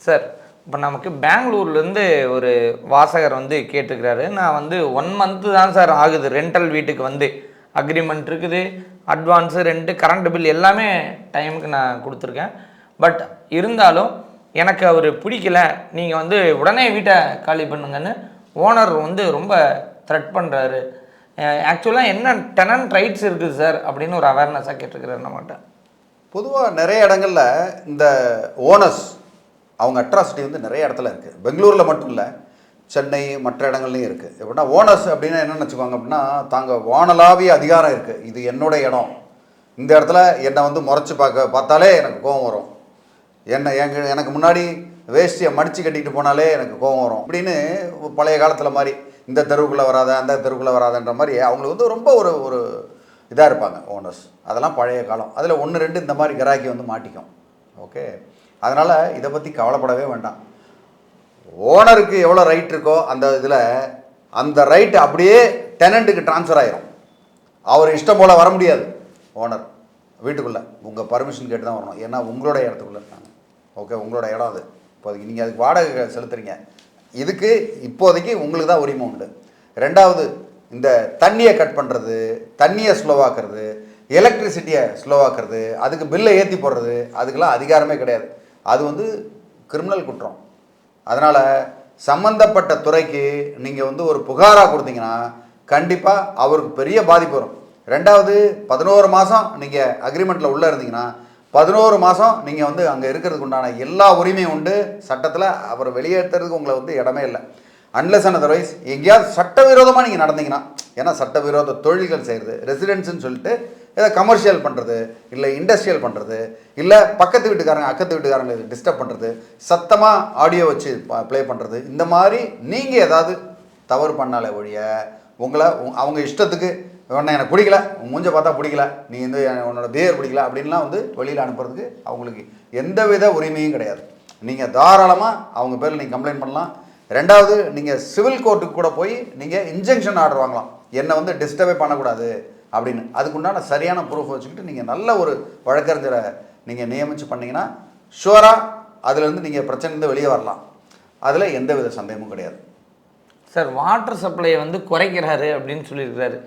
Sir, இப்போ நமக்கு பெங்களூர்லேருந்து ஒரு வாசகர் வந்து கேட்டிருக்கிறாரு. நான் வந்து 1 மந்த்து தான் சார் ஆகுது ரெண்டல் வீட்டுக்கு வந்து. அக்ரிமெண்ட் இருக்குது, அட்வான்ஸு, ரென்ட்டு, கரண்ட் பில் எல்லாமே டைமுக்கு நான் கொடுத்துருக்கேன். பட் இருந்தாலும் எனக்கு அவர் பிடிக்கல, நீங்கள் வந்து உடனே வீட்டை காலி பண்ணுங்கன்னு ஓனர் வந்து ரொம்ப த்ரெட் பண்ணுறாரு. ஆக்சுவலாக என்ன டெனன்ட் ரைட்ஸ் இருக்குது சார் அப்படின்னு ஒரு அவேர்னஸாக கேட்டிருக்கிறாரு நம்மகிட்ட. பொதுவாக நிறைய இடங்களில் இந்த ஓனர்ஸ் அவங்க அட்ராசிட்டி வந்து நிறைய இடத்துல இருக்குது. பெங்களூரில் மட்டும் இல்லை, சென்னை மற்ற இடங்கள்லையும் இருக்குது. எப்படின்னா ஓனர்ஸ் அப்படின்னா என்னென்னு வச்சுக்கோங்க அப்படின்னா, தாங்க வானலாவிய அதிகாரம் இருக்குது, இது என்னோட இடம், இந்த இடத்துல என்னை வந்து முறைச்சி பார்த்தாலே எனக்கு கோபம் வரும், எனக்கு முன்னாடி வேஷ்டியை மடித்து கட்டிக்கிட்டு போனாலே எனக்கு கோபம் வரும் அப்படின்னு பழைய காலத்தில் மாதிரி இந்த தெருவுக்குள்ளே வராத அந்த தெருவுக்குள்ளே வராதன்ற மாதிரி அவங்களுக்கு வந்து ரொம்ப ஒரு ஒரு இதாக இருப்பாங்க ஓனர்ஸ். அதெல்லாம் பழைய காலம். அதில் 1-2 இந்த மாதிரி கிராக்கி வந்து மாட்டிக்கும். ஓகே, அதனால் இதை பற்றி கவலைப்படவே வேண்டாம். ஓனருக்கு எவ்வளோ ரைட் இருக்கோ அந்த இதில் அந்த ரைட்டு அப்படியே டெனண்ட்டுக்கு ட்ரான்ஸ்ஃபர் ஆகிரும். அவர் இஷ்டம் போல் வர முடியாது. ஓனர் வீட்டுக்குள்ளே உங்கள் பர்மிஷன் கேட்டு தான் வரணும். ஏன்னா உங்களோட இடத்துக்குள்ளே இருக்காங்க. ஓகே, உங்களோட இடம் அது. இப்போதைக்கு நீங்கள் அதுக்கு வாடகை செலுத்துறீங்க, இதுக்கு இப்போதைக்கு உங்களுக்கு தான் உரிமை உண்டு. ரெண்டாவது, இந்த தண்ணியை கட் பண்ணுறது, தண்ணியை ஸ்லோவாக்குறது, எலக்ட்ரிசிட்டியை ஸ்லோவாக்குறது, அதுக்கு பில்லை ஏற்றி போடுறது, அதுக்கெல்லாம் அதிகாரமே கிடையாது. அது வந்து கிரிமினல் குற்றம். அதனால் சம்மந்தப்பட்ட துறைக்கு நீங்கள் வந்து ஒரு புகாராக கொடுத்தீங்கன்னா கண்டிப்பாக அவருக்கு பெரிய பாதிப்பு வரும். ரெண்டாவது, 11 மாதம் நீங்கள் அக்ரிமெண்ட்டில் உள்ளே இருந்தீங்கன்னா 11 மாதம் நீங்கள் வந்து அங்கே இருக்கிறதுக்கு உண்டான எல்லா உரிமையும் உண்டு. சட்டத்தில் அவர் வெளியேற்றுறதுக்கு உங்களை வந்து இடமே இல்லை. அன்லெஸ் அண்ட் அதர்வைஸ் எங்கேயாவது சட்டவிரோதமாக நீங்கள் நடந்தீங்கன்னா, ஏன்னா சட்டவிரோத தொழில்கள் செய்கிறது, ரெசிடென்ஸுன்னு சொல்லிட்டு ஏதோ கமர்ஷியல் பண்ணுறது, இல்லை இண்டஸ்ட்ரியல் பண்ணுறது, இல்லை பக்கத்து வீட்டுக்காரங்க அக்கத்து வீட்டுக்காரங்களை டிஸ்டர்ப் பண்ணுறது, சத்தமாக ஆடியோ வச்சு ப்ளே பண்ணுறது, இந்த மாதிரி நீங்கள் ஏதாவது தவறு பண்ணாலே ஒழிய உங்களை அவங்க இஷ்டத்துக்கு உன்னை எனக்கு பிடிக்கல, மூஞ்ச பார்த்தா பிடிக்கல, நீ வந்து உன்னோட பிஹேவியர் பிடிக்கல அப்படின்லாம் வந்து வெளியில் அனுப்புறதுக்கு அவங்களுக்கு எந்தவித உரிமையும் கிடையாது. நீங்கள் தாராளமாக அவங்க பேரில் நீங்கள் கம்ப்ளைண்ட் பண்ணலாம். ரெண்டாவது, நீங்கள் சிவில் கோர்ட்டுக்கு கூட போய் நீங்கள் இன்ஜெக்ஷன் ஆர்டர் வாங்கலாம், என்னை வந்து டிஸ்டர்பே பண்ணக்கூடாது அப்படின்னு. அதுக்குண்டான சரியான ப்ரூஃப் வச்சுக்கிட்டு நீங்கள் நல்ல ஒரு வழக்கறிஞரை நீங்கள் நியமித்து பண்ணிங்கன்னா ஷுவராக அதுலேருந்து நீங்கள் பிரச்சனைலேருந்து வெளியே வரலாம். அதில் எந்தவித சந்தேகமும் கிடையாது. சார், வாட்டர் சப்ளையை வந்து குறைக்கிறாரு அப்படின்னு சொல்லியிருக்கிறாரு,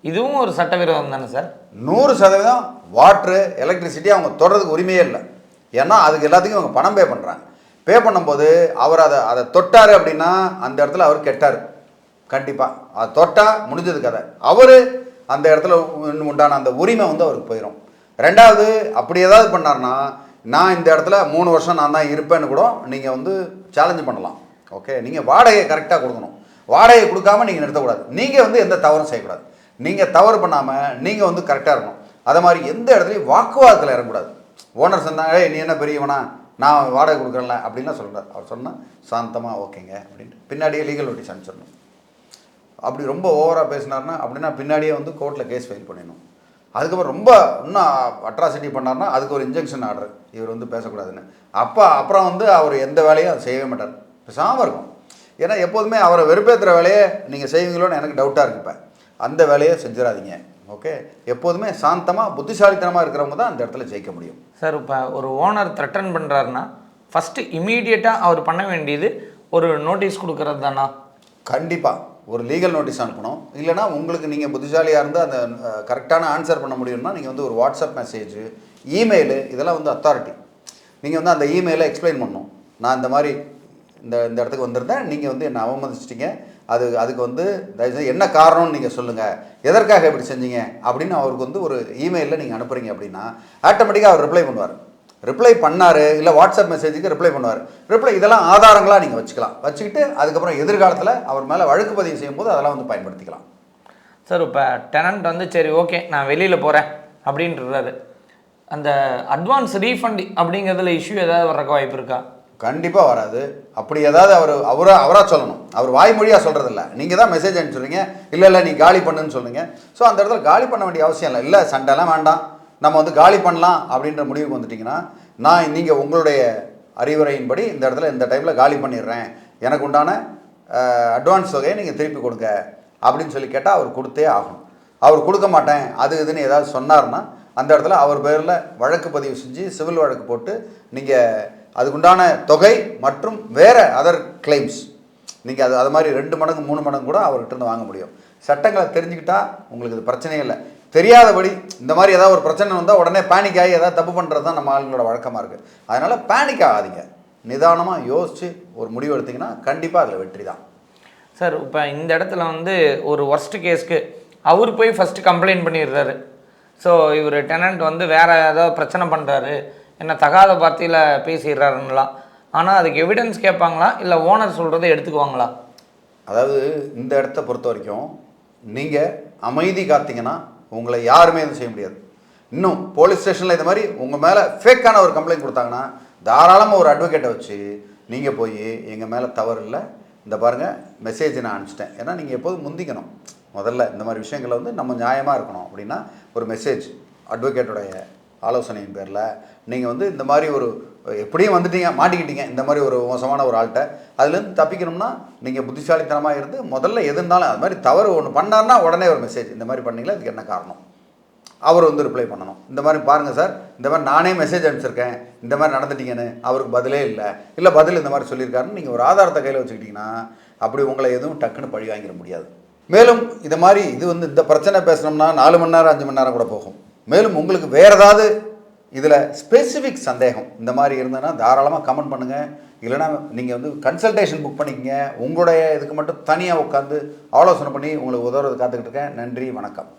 இதுவும் ஒரு சட்டவிரோதம் தானே சார்? 100% வாட்ரு எலக்ட்ரிசிட்டி அவங்க தொடர்றதுக்கு உரிமையே இல்லை. ஏன்னா அதுக்கு எல்லாத்துக்கும் அவங்க பணம் பே பண்ணுறாங்க. பே பண்ணும்போது அவர் அதை தொட்டார் அப்படின்னா அந்த இடத்துல அவர் கெட்டார். கண்டிப்பாக அதை தொட்டால் முடிஞ்சது கதை. அவர் அந்த இடத்துல உண்டான அந்த உரிமை வந்து அவருக்கு போயிடும். ரெண்டாவது, அப்படி ஏதாவது பண்ணார்னா நான் இந்த இடத்துல 3 வருஷம் நான் தான் இருப்பேன்னு கூட நீங்கள் வந்து சேலஞ்சு பண்ணலாம். ஓகே, நீங்கள் வாடகையை கரெக்டாக கொடுக்கணும். வாடகை கொடுக்காமல் நீங்கள் நிறுத்தக்கூடாது. நீங்கள் வந்து எந்த தவறும் செய்யக்கூடாது. நீங்கள் தவறு பண்ணாமல் நீங்கள் வந்து கரெக்டாக இருக்கணும். அதை மாதிரி எந்த இடத்துலையும் வாக்குவாதத்தில் இறங்கக்கூடாது. ஓனர் சொன்னாங்க, நீ என்ன பெரியவனா, நான் வாடகை கொடுக்குறேன்ல அப்படின்லாம் சொல்கிறார். அவர் சொன்னால் சாந்தமாக ஓகேங்க அப்படின்ட்டு பின்னாடியே லீகல் நோட்டீஸ் அனுப்பிச்சிடணும். அப்படி ரொம்ப ஓவராக பேசினார்னா அப்படின்னா பின்னாடியே வந்து கோர்ட்டில் கேஸ் ஃபைல் பண்ணிடணும். அதுக்கப்புறம் ரொம்ப இன்னும் அட்ராசிட்டி பண்ணார்னா அதுக்கு ஒரு இன்ஜெக்ஷன் ஆர்டர், இவர் வந்து பேசக்கூடாதுன்னு. அப்புறம் வந்து அவர் எந்த வேலையும் அதை செய்யவே மாட்டார், பேசாமல் இருக்கும். ஏன்னா எப்போதுமே அவரை வெறுப்பேற்றுற வேலையை நீங்கள் செய்வீங்களோன்னு எனக்கு டவுட்டாக இருக்குப்பேன். அந்த வேலையை செஞ்சிடாதீங்க. ஓகே, எப்போதுமே சாந்தமாக புத்திசாலித்தனமாக இருக்கிறவங்க தான் அந்த இடத்துல ஜெயிக்க முடியும். சார், இப்போ ஒரு ஓனர் த்ரெட்டன் பண்ணுறாருன்னா ஃபஸ்ட்டு இமீடியட்டாக அவர் பண்ண வேண்டியது ஒரு நோட்டீஸ் கொடுக்கறது தானா? கண்டிப்பாக ஒரு லீகல் நோட்டீஸ் அனுப்பணும். இல்லைனா உங்களுக்கு நீங்கள் புத்திசாலியாக இருந்து அந்த கரெக்டான ஆன்சர் பண்ண முடியும்னா நீங்கள் வந்து ஒரு வாட்ஸ்அப் மெசேஜ், இமெயிலு, இதெல்லாம் வந்து அத்தாரிட்டி. நீங்கள் வந்து அந்த இமெயிலை எக்ஸ்பிளைன் பண்ணணும். நான் இந்த மாதிரி இந்த இடத்துக்கு வந்திருந்தேன், நீங்கள் வந்து என்னை அவமதிச்சிட்டிங்க, அதுக்கு வந்து தயவுசெய்து என்ன காரணம்னு நீங்கள் சொல்லுங்கள், எதற்காக இப்படி செஞ்சீங்க அப்படின்னு அவருக்கு வந்து ஒரு இமெயிலில் நீங்கள் அனுப்புகிறீங்க அப்படின்னா ஆட்டோமேட்டிக்காக அவர் ரிப்ளை பண்ணுவார். ரிப்ளை பண்ணார், இல்லை வாட்ஸ்அப் மெசேஜுக்கு ரிப்ளை பண்ணுவார். இதெல்லாம் ஆதாரங்களாக நீங்கள் வச்சுக்கிட்டு அதுக்கப்புறம் எதிர்காலத்தில் அவர் மேலே வழக்கு பதிவு செய்யும்போது அதெல்லாம் வந்து பயன்படுத்திக்கலாம். சார், இப்போ டெனண்ட் வந்து சரி ஓகே நான் வெளியில் போகிறேன் அப்படின்றாரு, அந்த அட்வான்ஸ் ரீஃபண்ட் அப்படிங்கிறதுல இஷ்யூ ஏதாவது வர்றக்க வாய்ப்பு இருக்கா? கண்டிப்பாக வராது. அப்படி ஏதாவது அவராக சொல்லணும். அவர் வாய்மொழியாக சொல்கிறதில்ல, நீங்கள் தான் மெசேஜ் அனுப்பிச்சுடுறீங்க, இல்லை நீ காலி பண்ணுன்னு சொல்லுங்க. ஸோ அந்த இடத்துல காலி பண்ண வேண்டிய அவசியம் இல்லை. சண்டைலாம் வேண்டாம், நம்ம வந்து காலி பண்ணலாம் அப்படின்ற முடிவுக்கு வந்துட்டிங்கன்னா நீங்கள் உங்களுடைய அறிவுரையின்படி இந்த இடத்துல இந்த டைமில் காலி பண்ணிடுறேன், எனக்கு உண்டான அட்வான்ஸ் தொகையை நீங்கள் திருப்பி கொடுங்க அப்படின்னு சொல்லி கேட்டால் அவர் கொடுத்தே ஆகணும். அவர் கொடுக்க மாட்டேன் அது இதுன்னு ஏதாவது சொன்னார்னா அந்த இடத்துல அவர் பேரில் வழக்கு பதிவு செஞ்சு சிவில் வழக்கு போட்டு நீங்கள் அதுக்குண்டான தொகை மற்றும் வேறு அதர் கிளைம்ஸ் நீங்கள் அது மாதிரி 2 மடங்கு 3 மடங்கு கூட அவர்கிட்ட இருந்து வாங்க முடியும். சட்டங்களை தெரிஞ்சுக்கிட்டா உங்களுக்கு இது பிரச்சனையே இல்லை. தெரியாதபடி இந்த மாதிரி ஏதாவது ஒரு பிரச்சனை வந்தால் உடனே பேனிக் ஆகி ஏதாவது தப்பு பண்ணுறது தான் நம்ம ஆளுங்களோட வழக்கமாக இருக்குது. அதனால் பேனிக் ஆகாதீங்க, நிதானமாக யோசித்து ஒரு முடிவு எடுத்திங்கன்னா கண்டிப்பாக அதில் வெற்றி தான். சார் இப்போ இந்த இடத்துல வந்து ஒரு ஒர்ஸ்ட் கேஸ்க்கு அவர் போய் ஃபஸ்ட்டு கம்ப்ளைண்ட் பண்ணிடுறாரு. ஸோ இவர் டெனண்ட் வந்து வேறு ஏதாவது பிரச்சனை பண்ணுறாரு, என்ன தகாத வார்த்தையில் பேசிடுறாருன்னலாம். ஆனால் அதுக்கு எவிடன்ஸ் கேட்பாங்களா இல்லை ஓனர் சொல்கிறத எடுத்துக்குவாங்களா? அதாவது இந்த இடத்த பொறுத்த வரைக்கும் நீங்கள் அமைதி காத்தீங்கன்னா உங்களை யாருமே எதுவும் செய்ய முடியாது. இன்னும் போலீஸ் ஸ்டேஷனில் இது மாதிரி உங்கள் மேலே ஃபேக்கான ஒரு கம்ப்ளைண்ட் கொடுத்தாங்கன்னா தாராளமாக ஒரு அட்வொகேட்டை வச்சு நீங்கள் போய் எங்கள் மேலே தவறு இல்லை, இந்த பாருங்கள் மெசேஜ் நான் அனுப்பிச்சிட்டேன். ஏன்னா நீங்கள் எப்போதும் முந்திக்கணும். முதல்ல இந்த மாதிரி விஷயங்களை வந்து நம்ம நியாயமாக இருக்கணும் அப்படின்னா ஒரு மெசேஜ் அட்வொகேட்டோடைய ஆலோசனையின் பேரில் நீங்கள் வந்து இந்த மாதிரி ஒரு எப்படியும் வந்துட்டீங்க மாட்டிக்கிட்டீங்க இந்த மாதிரி ஒரு மோசமான ஒரு ஆள்கிட்ட, அதுலேருந்து தப்பிக்கணும்னா நீங்கள் புத்திசாலித்தனமாக இருந்து முதல்ல எது இருந்தாலும் அது மாதிரி தவறு ஒன்று பண்ணார்னா உடனே ஒரு மெசேஜ் இந்த மாதிரி பண்ணீங்களா, இதுக்கு என்ன காரணம், அவர் வந்து ரிப்ளை பண்ணணும். இந்த மாதிரி பாருங்கள் சார், இந்த மாதிரி நானே மெசேஜ் அனுப்பிச்சிருக்கேன், இந்த மாதிரி நடந்துட்டீங்கன்னு, அவருக்கு பதிலே இல்லை பதில் இந்த மாதிரி சொல்லியிருக்காருன்னு நீங்கள் ஒரு ஆதாரத்தை கையில் வச்சுக்கிட்டிங்கன்னா அப்படி உங்களை எதுவும் டக்குன்னு பழி வாங்கிட முடியாது. மேலும் இது மாதிரி இது வந்து இந்த பிரச்சனை பேசணும்னா 4 மணி நேரம் 5 மணி நேரம் கூட போகும். மேலும் உங்களுக்கு வேறு ஏதாவது இதில் ஸ்பெசிஃபிக் சந்தேகம் இந்த மாதிரி இருந்ததுன்னா தாராளமாக கமெண்ட் பண்ணுங்கள். இல்லைனா நீங்கள் வந்து கன்சல்டேஷன் புக் பண்ணிக்கங்க. உங்களுடைய இதுக்கு மட்டும் தனியாக உட்காந்து ஆலோசனை பண்ணி உங்களுக்கு உதவுறது காத்துக்கிட்டு இருக்கேன். நன்றி, வணக்கம்.